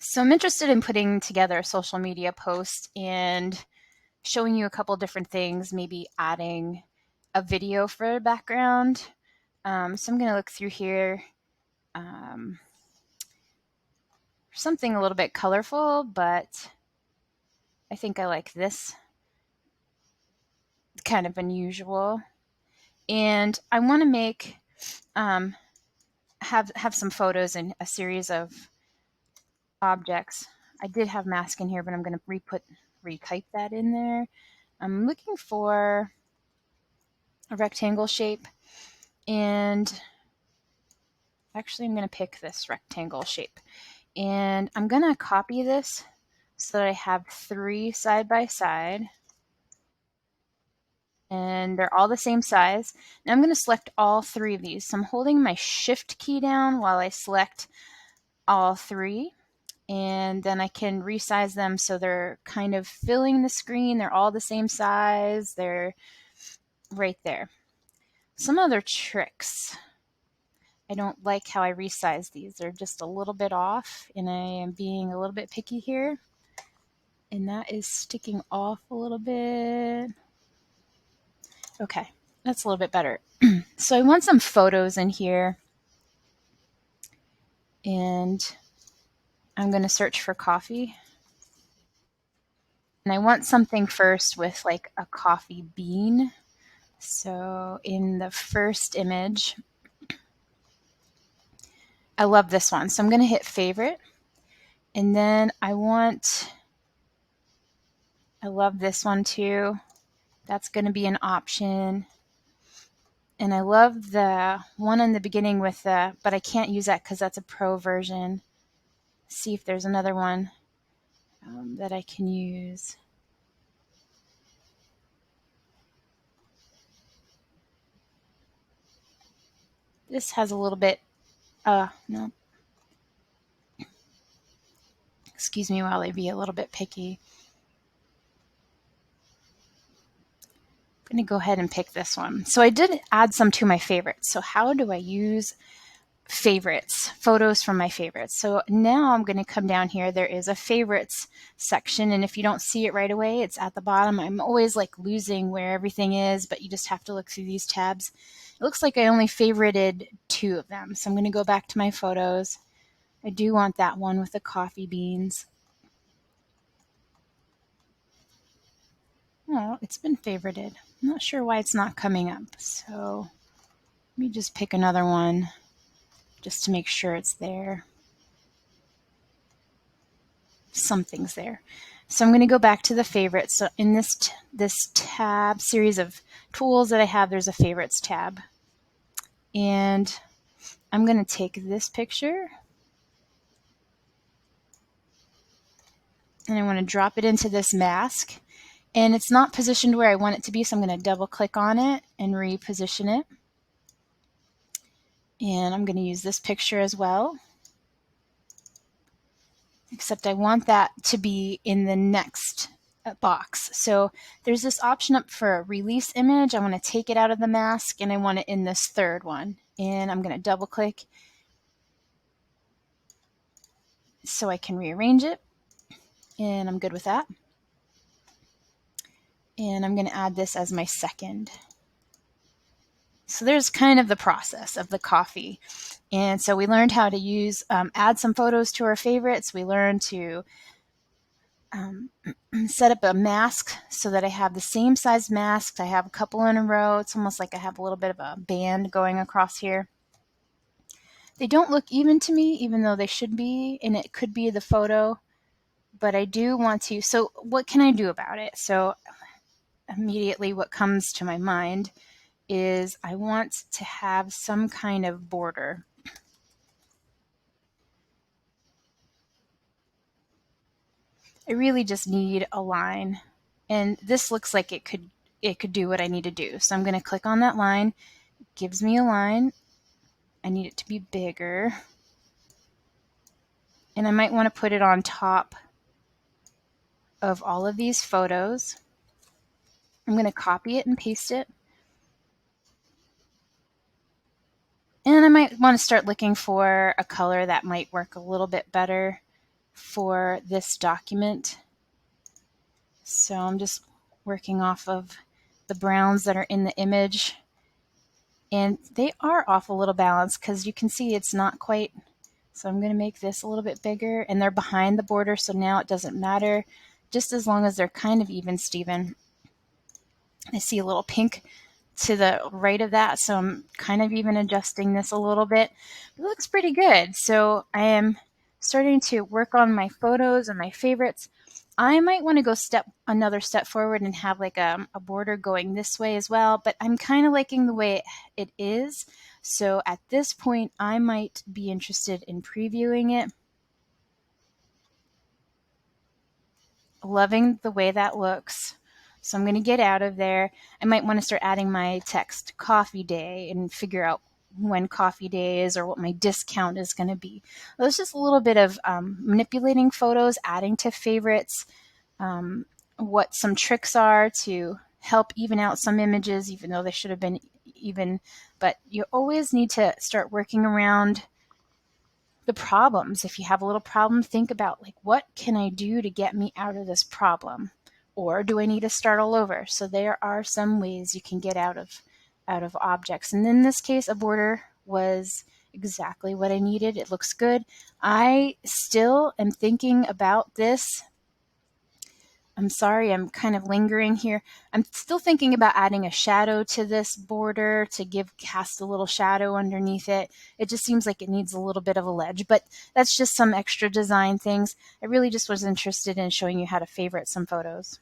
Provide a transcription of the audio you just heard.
So I'm interested in putting together a social media post and showing you a couple different things, maybe adding a video for a background. So I'm going to look through here um, for something a little bit colorful, but I think I like this, kind of unusual. And I want to make have some photos and a series of objects. I did have mask in here, but I'm going to retype that in there. I'm looking for a rectangle shape, and actually I'm going to pick this rectangle shape, and I'm going to copy this so that I have 3 side by side, and they're all the same size. Now I'm going to select all 3 of these. So I'm holding my shift key down while I select all 3, and then I can resize them so they're kind of filling the screen. They're all the same size. They're right there. Some other tricks. I don't like how I resize these. They're just a little bit off, and I am being a little bit picky here. And that is sticking off a little bit. Okay, that's a little bit better. So I want some photos in here, and I'm going to search for coffee. And I want something first with like a coffee bean. So in the first image, I love this one. So I'm going to hit favorite. And then I love this one too. That's going to be an option. And I love the one in the beginning with the, but I can't use that because that's a pro version. See if there's another one that I can use. This has a little bit, no. Excuse me while I be a little bit picky. I'm going to go ahead and pick this one. So I did add some to my favorites. So how do I use favorites, photos from my favorites? So now I'm going to come down here. There is a favorites section, and if you don't see it right away, it's at the bottom. I'm always like losing where everything is, but you just have to look through these tabs. It looks like I only favorited 2 of them. So I'm going to go back to my photos. I do want that one with the coffee beans. Oh, it's been favorited. I'm not sure why it's not coming up. So let me just pick another one just to make sure it's there. Something's there. So I'm going to go back to the favorites. So in this tab, series of tools that I have, there's a favorites tab. And I'm going to take this picture, and I want to drop it into this mask. And it's not positioned where I want it to be, so I'm going to double click on it and reposition it. And I'm going to use this picture as well, except I want that to be in the next box. So there's this option up for a release image. I want to take it out of the mask, and I want it in this third one. And I'm going to double click so I can rearrange it. And I'm good with that. And I'm going to add this as my second. So there's kind of the process of the coffee. And so we learned how to use, add some photos to our favorites. We learned to set up a mask so that I have the same size masks. I have a couple in a row. It's almost like I have a little bit of a band going across here. They don't look even to me, even though they should be, and it could be the photo, but I do want to. So what can I do about it? So immediately what comes to my mind is I want to have some kind of border. I really just need a line, and this looks like it could do what I need to do. So I'm going to click on that line. It gives me a line. I need it to be bigger, and I might want to put it on top of all of these photos. I'm going to copy it and paste it. And I might want to start looking for a color that might work a little bit better for this document. So I'm just working off of the browns that are in the image. And they are off a little balance because you can see it's not quite. So I'm going to make this a little bit bigger, and they're behind the border, so now it doesn't matter, just as long as they're kind of even, Steven. I see a little pink to the right of that, so I'm kind of even adjusting this a little bit. It looks pretty good. So I am starting to work on my photos and my favorites. I might want to go another step forward and have like a border going this way as well, but I'm kind of liking the way it is. So at this point, I might be interested in previewing it. Loving the way that looks. So I'm going to get out of there. I might want to start adding my text coffee day and figure out when coffee day is or what my discount is going to be. Well, it's just a little bit of manipulating photos, adding to favorites, what some tricks are to help even out some images, even though they should have been even. But you always need to start working around the problems. If you have a little problem, think about like, what can I do to get me out of this problem? Or do I need to start all over? So there are some ways you can get out of objects. And in this case, a border was exactly what I needed. It looks good. I still am thinking about this. I'm sorry, I'm kind of lingering here. I'm still thinking about adding a shadow to this border to cast a little shadow underneath it. It just seems like it needs a little bit of a ledge, but that's just some extra design things. I really just was interested in showing you how to favorite some photos.